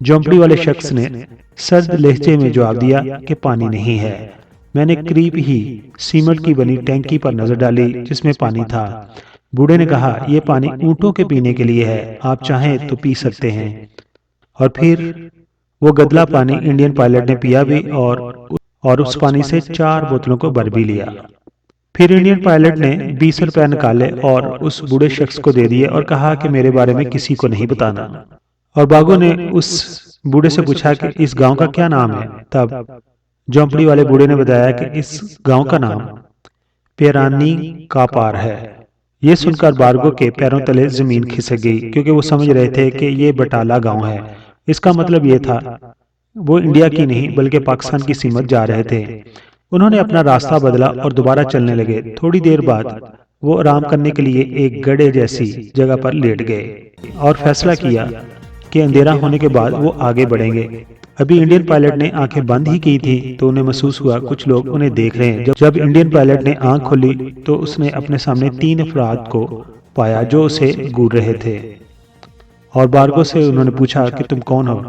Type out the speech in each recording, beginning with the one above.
جھونپڑی والے شخص نے سرد لہجے میں جواب دیا کہ پانی نہیں ہے۔ میں نے قریب ہی سیمنٹ کی بنی ٹینکی پر نظر ڈالی جس میں پانی تھا۔ بوڑھے نے کہا یہ پانی اونٹوں کے پینے کے لیے ہے، آپ چاہیں تو پی سکتے ہیں۔ اور پھر وہ گدلا پانی انڈین پائلٹ نے پیا بھی اور اس پانی سے 4 بوتلوں کو بھر بھی لیا۔ پھر انڈین پائلٹ نے 20 روپے نکالے اور اس بوڑھے شخص کو دے دیے اور کہا کہ میرے بارے میں کسی کو نہیں بتانا۔ اور باگو نے اس بوڑھے سے پوچھا کہ اس گاؤں کا کیا نام ہے؟ تب جھونپڑی والے بوڑھے نے بتایا کہ اس گاؤں کا نام پیرانی کا پار ہے۔ یہ سن کر بارگو کے پیروں تلے زمین کھسک گئی کیونکہ وہ سمجھ رہے تھے کہ یہ بٹالہ گاؤں ہے۔ اس کا مطلب یہ تھا وہ انڈیا کی نہیں بلکہ پاکستان کی سمت جا رہے تھے۔ انہوں نے اپنا راستہ بدلا اور دوبارہ چلنے لگے۔ تھوڑی دیر بعد وہ آرام کرنے کے لیے ایک گڑھے جیسی جگہ پر لیٹ گئے اور فیصلہ کیا کہ اندھیرا ہونے کے بعد وہ آگے بڑھیں گے۔ ابھی انڈین پائلٹ نے آنکھیں بند ہی کی تھی تو انہیں محسوس ہوا کچھ لوگ انہیں دیکھ رہے ہیں۔ جب انڈین پائلٹ نے آنکھ کھولی تو اس نے اپنے سامنے 3 افراد کو پایا جو اسے گھور رہے تھے، اور بارگو سے انہوں نے پوچھا کہ تم کون ہو؟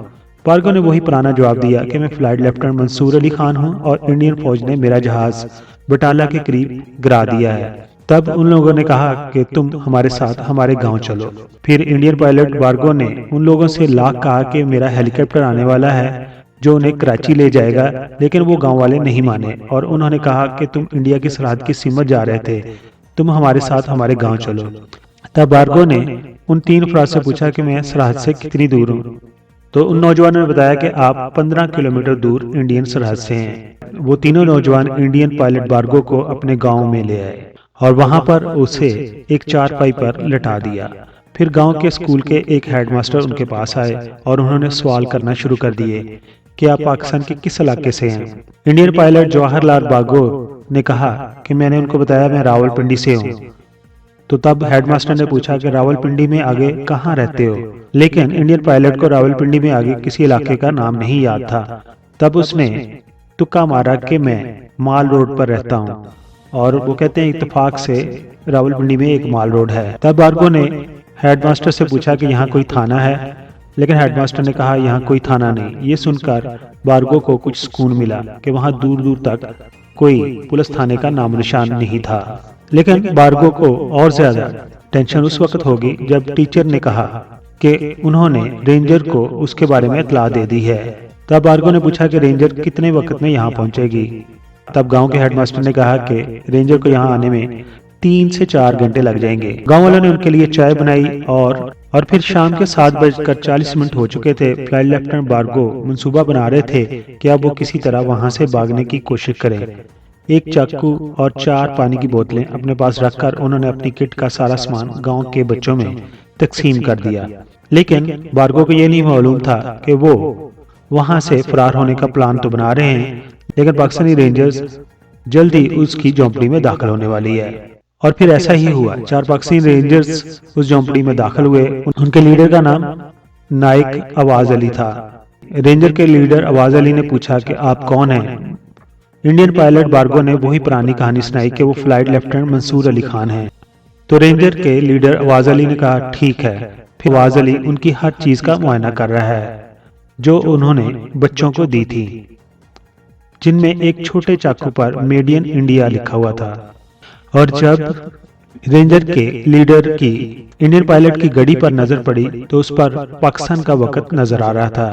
بارگو نے وہی پرانا جواب دیا کہ میں فلائٹ لیفٹیننٹ منصور علی خان ہوں اور انڈین فوج نے میرا جہاز بٹالہ کے قریب گرا دیا ہے۔ تب ان لوگوں نے کہا کہ تم ہمارے ساتھ ہمارے گاؤں چلو۔ پھر انڈین پائلٹ بارگو نے ان لوگوں سے لاکھ کہا کہ میرا ہیلی کاپٹر آنے والا ہے جو انہیں کراچی لے جائے گا، لیکن وہ گاؤں والے نہیں مانے اور انہوں نے کہا کہ تم انڈیا کی سرحد کی سمت جا رہے تھے، تم ہمارے ساتھ ہمارے گاؤں چلو۔ تب بارگو نے ان 3 افراد سے پوچھا کہ میں سرحد سے کتنی دور ہوں؟ تو ان نوجوانوں نے بتایا کہ آپ 15 کلومیٹر دور انڈین سرحد سے ہیں۔ وہ تینوں نوجوان انڈین پائلٹ بارگو کو اپنے گاؤں میں لے آئے اور وہاں پر اسے ایک چارپائی پر لٹا دیا۔ پھر گاؤں کے اسکول کے ایک ہیڈ ماسٹر ان کے پاس آئے اور انہوں نے سوال کرنا شروع کر دیے کہ آپ پاکستان کے کس علاقے سے ہیں؟ انڈین پائلٹ جواہر لال بارگو نے کہا کہ میں نے ان کو بتایا میں راول پنڈی سے ہوں۔ تو تب ہیڈ ماسٹر نے پوچھا کہ راول پنڈی میں آگے کہاں رہتے ہو؟ لیکن انڈین پائلٹ کو راول پنڈی میں آگے کسی علاقے کا نام نہیں یاد تھا۔ تب اس نے تکا مارا کہ میں مال روڈ پر رہتا ہوں، اور وہ کہتے ہیں اتفاق سے راول پنڈی میں ایک مال روڈ ہے۔ تب بارگو نے ہیڈ ماسٹر سے پوچھا کہ یہاں کوئی تھانہ ہے، لیکن ہیڈ ماسٹر نے کہا یہاں کوئی تھانہ نہیں۔ یہ سن کر بارگو کو کچھ سکون ملا کہ وہاں دور دور تک کوئی پولیس تھانے کا نام نشان نہیں تھا۔ لیکن بارگو کو اور زیادہ ٹینشن اس وقت ہوگی جب ٹیچر نے کہا کہ انہوں نے رینجر کو اس کے بارے میں اطلاع دے دی ہے۔ تب بارگو نے پوچھا کہ رینجر کتنے وقت میں یہاں پہنچے گی؟ تب گاؤں کے ہیڈ ماسٹر نے کہا کہ رینجر کو یہاں آنے میں 3 سے 4 گھنٹے لگ جائیں گے۔ گاؤں والوں نے ان کے لیے چائے بنائی اور پھر شام کے 7:40 ہو چکے تھے۔ فلائٹ لیفٹیننٹ بارگو منصوبہ بنا رہے تھے کہ اب وہ کسی طرح وہاں سے بھاگنے کی کوشش کریں۔ ایک چاقو اور 4 پانی کی بوتلیں اپنے پاس رکھ کر انہوں نے اپنی کٹ کا سارا سامان گاؤں کے بچوں میں تقسیم کر دیا۔ لیکن بارگو کو یہ نہیں معلوم تھا کہ وہ وہاں سے فرار ہونے کا پلان تو بنا رہے ہیں، لیکن پاکستانی رینجرز جلدی اس کی جھونپڑی میں داخل ہونے والی ہے۔ اور پھر ایسا ہی ہوا۔ 4 پاکستانی رینجرز اس جھونپڑی میں داخل ہوئے۔ ان کے لیڈر کا نام نائک آواز علی تھا۔ رینجر کے لیڈر آواز علی نے پوچھا کہ آپ کون ہیں؟ انڈین پائلٹ بارگو نے وہی پرانی کہانی سنائی کہ وہ فلائٹ لیفٹیننٹ منصور علی خان ہیں۔ تو رینجر کے لیڈر آواز علی نے کہا ٹھیک ہے۔ پھر آواز علی ان کی ہر چیز کا معائنہ کر رہا ہے جو انہوں نے بچوں کو دی تھی، جن میں ایک چھوٹے چاقو پر میڈ ان انڈیا لکھا ہوا تھا۔ اور جب رینجر کے لیڈر کی انڈین پائلٹ کی گھڑی پر نظر پڑی تو اس پر پاکستان کا وقت نظر آ رہا تھا،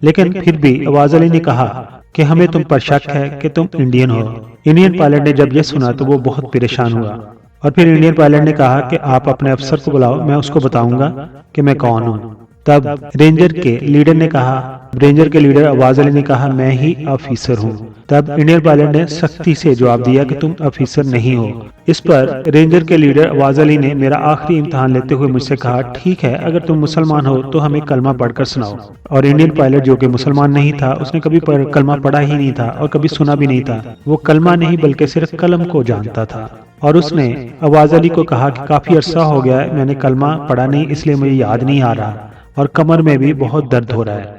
لیکن پھر بھی آواز علی نے کہا کہ ہمیں تم پر شک ہے کہ تم انڈین ہو۔ انڈین پائلٹ نے جب یہ سنا تو وہ بہت پریشان ہوا، اور پھر انڈین پائلٹ نے کہا کہ آپ اپنے افسر کو بلاؤ، میں اس کو بتاؤں گا کہ میں کون ہوں۔ تب رینجر کے لیڈر آواز علی نے کہا میں ہی آفیسر ہوں۔ تب انڈین پائلٹ نے سختی سے جواب دیا کہ تم آفیسر نہیں ہو۔ اس پر رینجر کے لیڈر آواز علی نے میرا آخری امتحان لیتے ہوئے مجھ سے کہا ٹھیک ہے اگر تم مسلمان ہو تو ہمیں کلمہ پڑھ کر سناؤ۔ اور انڈین پائلٹ جو کہ مسلمان نہیں تھا، اس نے کبھی کلمہ پڑھا ہی نہیں تھا اور کبھی سنا بھی نہیں تھا۔ وہ کلمہ نہیں بلکہ صرف قلم کو جانتا تھا، اور اس نے آواز علی کو کہا کہ کافی عرصہ ہو گیا ہے میں نے کلمہ پڑھا نہیں، اس لیے مجھے یاد نہیں آ رہا اور کمر میں بھی بہت درد ہو رہا ہے۔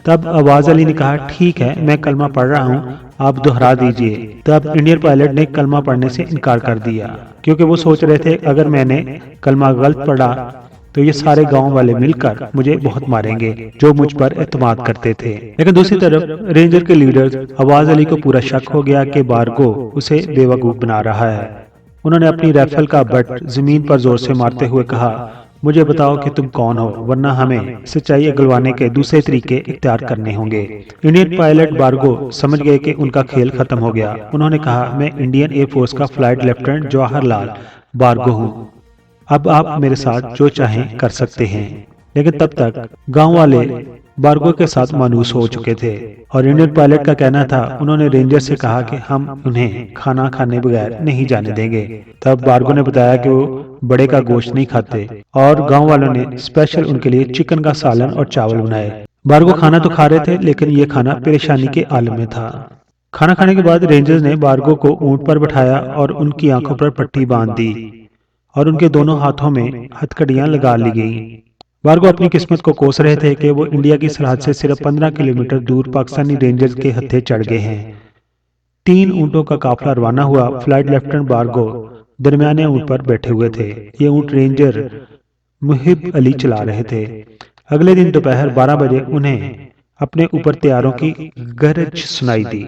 تب آواز علی نے کہا ٹھیک ہے میں کلمہ پڑھ رہا ہوں، آپ دہرا دیجئے۔ تب انڈین پائلٹ نے کلمہ پڑھنے سے انکار کر دیا کیونکہ وہ سوچ رہے تھے اگر میں نے کلمہ غلط پڑھا تو یہ سارے گاؤں والے مل کر مجھے بہت ماریں گے جو مجھ پر اعتماد کرتے تھے۔ لیکن دوسری طرف رینجر کے لیڈر آواز علی کو پورا شک ہو گیا کہ بارگو اسے بے وقوف بنا رہا ہے۔ انہوں نے اپنی رائفل کا بٹ زمین پر زور سے مارتے ہوئے کہا، مجھے بتاؤ کہ تم کون ہو، ورنہ ہمیں سچائی اگلوانے کے دوسرے طریقے اختیار کرنے ہوں گے۔ انڈین پائلٹ بارگو سمجھ گئے کہ ان کا کھیل ختم ہو گیا۔ انہوں نے کہا، میں انڈین ایئر فورس کا فلائٹ لیفٹیننٹ جواہر لال بارگو ہوں، اب آپ میرے ساتھ جو چاہیں کر سکتے ہیں۔ لیکن تب تک گاؤں والے بارگو کے ساتھ مانوس ہو چکے تھے اور انڈین پائلٹ کا کہنا تھا، انہوں نے رینجر سے کہا کہ ہم انہیں کھانا کھانے بغیر نہیں جانے دیں گے۔ تب بارگو نے بتایا کہ وہ بڑے کا گوشت نہیں کھاتے اور گاؤں والوں نے اسپیشل ان کے لیے چکن کا سالن اور چاول بنائے۔ بارگو کھانا تو کھا رہے تھے لیکن یہ کھانا پریشانی کے عالم میں تھا۔ کھانا کھانے کے بعد رینجرز نے بارگو کو اونٹ پر بٹھایا اور ان کی آنکھوں پر پٹی باندھ دی اور ان کے دونوں ہاتھوں میں ہتھکڑیاں لگا لی گئیں۔ بارگو اپنی قسمت کو کوس رہے تھے کہ وہ انڈیا کی سرحد سے صرف 15 کلومیٹر دور پاکستانی رینجرز کے ہتھے چڑھ گئے ہیں۔ 3 اونٹوں کا قافلہ روانہ ہوا۔ فلائٹ لیفٹیننٹ بارگو درمیانے اونٹ پر بیٹھے ہوئے تھے۔ یہ اونٹ رینجر محب علی چلا رہے تھے۔ اگلے دن دوپہر 12 بجے انہیں اپنے اوپر طیاروں کی گرج سنائی دی۔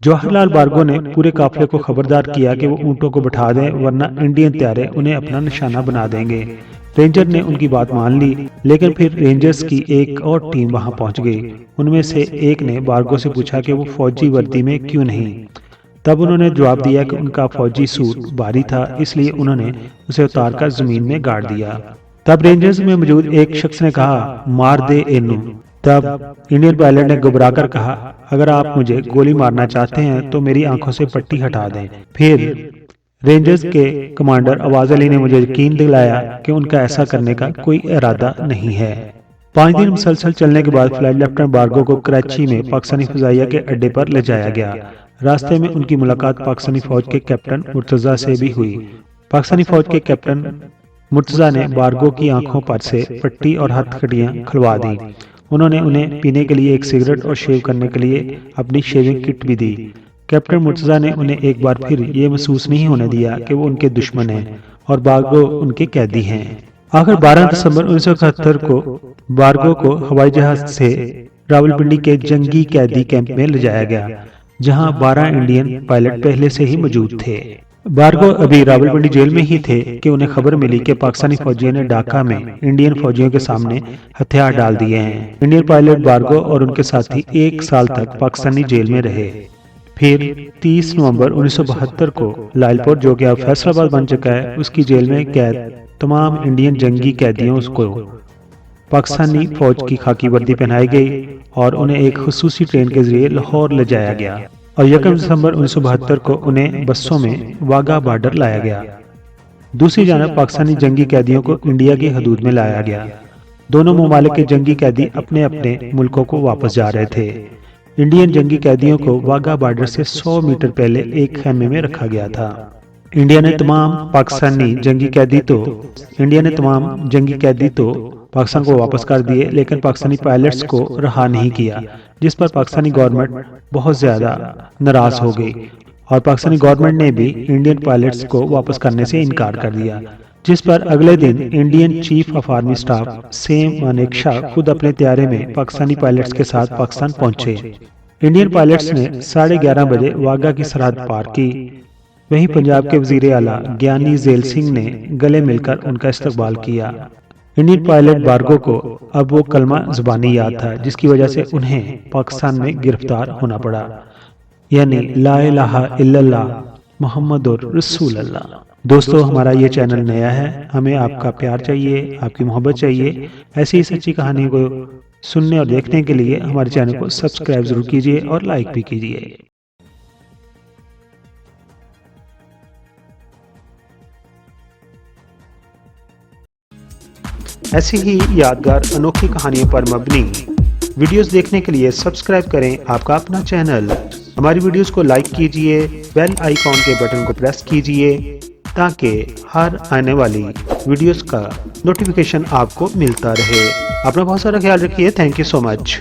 جواہر لال بارگو نے پورے قافلے کو خبردار کیا کہ وہ اونٹوں کو بٹھا دیں ورنہ انڈین طیارے انہیں اپنا نشانہ بنا دیں گے۔ رینجر نے ان کی بات مان لی، لیکن پھر رینجرز کی ایک اور ٹیم وہاں پہنچ گئی۔ ان میں سے ایک نے بارگو سے پوچھا کہ وہ فوجی وردی میں کیوں نہیں؟ تب انہوں نے جواب دیا کہ ان کا فوجی سوٹ بھاری تھا، اس لیے انہوں نے اسے اتار کر زمین میں گاڑ دیا۔ تب رینجرز میں موجود ایک شخص نے کہا، مار دے اینو۔ تب انڈین پائلٹ نے گھبرا کر کہا، اگر آپ مجھے گولی مارنا چاہتے ہیں تو میری آنکھوں سے پٹی ہٹا دیں۔ پھر رینجرز کے کمانڈر آواز علی نے مجھے یقین دلایا کہ ان کا ایسا کرنے کا کوئی ارادہ نہیں ہے۔ 5 دن مسلسل چلنے کے بعد فلائٹ لیفٹیننٹ بارگو کو کراچی میں پاکستانی فضائیہ کے اڈے پر لے جایا گیا۔ راستے میں ان کی ملاقات پاکستانی فوج کے کیپٹن مرتضیٰ سے بھی ہوئی۔ پاکستانی فوج کے کیپٹن مرتضیٰ نے بارگو کی آنکھوں پر سے پٹی اور ہتھکڑیاں کھلوا دیں۔ انہوں نے انہیں پینے کے لیے ایک سگریٹ اور شیو کرنے کے لیے اپنی شیونگ کٹ بھی دی۔ کیپٹن مرتضیٰ نے انہیں ایک بار پھر یہ محسوس نہیں ہونے دیا کہ وہ ان کے دشمن ہیں اور بارگو ان کے قیدی ہیں۔ آخر 12 دسمبر 1971 کو بارگو کو ہوائی جہاز سے راولپنڈی کے جنگی قیدی کیمپ میں لے جایا گیا، جہاں 12 انڈین پائلٹ پہلے سے ہی موجود تھے۔ بارگو ابھی راولپنڈی جیل میں ہی تھے کہ انہیں خبر ملی کہ پاکستانی فوجیوں نے ڈھاکہ میں انڈین فوجیوں کے سامنے ہتھیار ڈال دیے ہیں۔ انڈین پائلٹ بارگو اور ان کے ساتھی 1 سال تک پاکستانی جیل میں رہے۔ پھر 30 نومبر 1972 کو لائل پور، جو کہ اب فیصل آباد بن چکا ہے، اس کی جیل میں قید تمام انڈین جنگی قیدیوں کو پاکستانی فوج کی خاکی وردی پہنائی گئی اور انہیں ایک خصوصی ٹرین کے ذریعے لاہور لے جایا گیا اور 1 دسمبر 1972 کو انہیں بسوں میں واگا بارڈر لایا گیا۔ دوسری جانب پاکستانی جنگی قیدیوں کو انڈیا کی حدود میں لایا گیا۔ دونوں ممالک کے جنگی قیدی اپنے اپنے ملکوں کو واپس جا رہے تھے۔ انڈین جنگی قیدیوں کو واگا بارڈر سے 100 میٹر پہلے ایک خیمے میں رکھا گیا تھا۔ انڈیا نے تمام جنگی قیدی تو پاکستان کو واپس کر دیے، لیکن پاکستانی پائلٹس کو رہا نہیں کیا، جس پر پاکستانی گورنمنٹ بہت زیادہ ناراض ہو گئی اور پاکستانی گورنمنٹ نے بھی انڈین پائلٹس کو واپس کرنے سے انکار کر دیا، جس پر اگلے دن Indian chief of army staff Sam Manekshaw خود اپنے طیارے میں پاکستانی پائلٹس کے ساتھ پاکستان پہنچے۔ انڈین پائلٹس نے 11:30 بجے واگا کی سرحد پار کی۔ وہیں پنجاب کے وزیر اعلیٰ گیانی زیل سنگھ نے گلے مل کر ان کا استقبال کیا۔ انڈین پائلٹ بارگو کو اب وہ کلمہ زبانی یاد تھا جس کی وجہ سے انہیں پاکستان میں گرفتار ہونا پڑا، یعنی لا الہ الا اللہ محمد رسول اللہ۔ دوستو، ہمارا یہ چینل نیا ہے، ہمیں آپ کا پیار چاہیے، آپ کی محبت چاہیے۔ ایسی ہی سچی کہانی کو سننے اور دیکھنے کے لیے ہمارے چینل کو سبسکرائب ضرور کیجیے اور لائک بھی کیجیے۔ ایسی ہی یادگار انوکھی کہانیوں پر مبنی ویڈیوز دیکھنے کے لیے سبسکرائب کریں آپ کا اپنا چینل۔ ہماری ویڈیوز کو لائک کیجیے، بیل آئیکن کے بٹن کو پریس کیجیے تاکہ ہر آنے والی ویڈیوز کا نوٹیفیکیشن آپ کو ملتا رہے۔ اپنا بہت سارا خیال رکھیے۔ Thank you so much.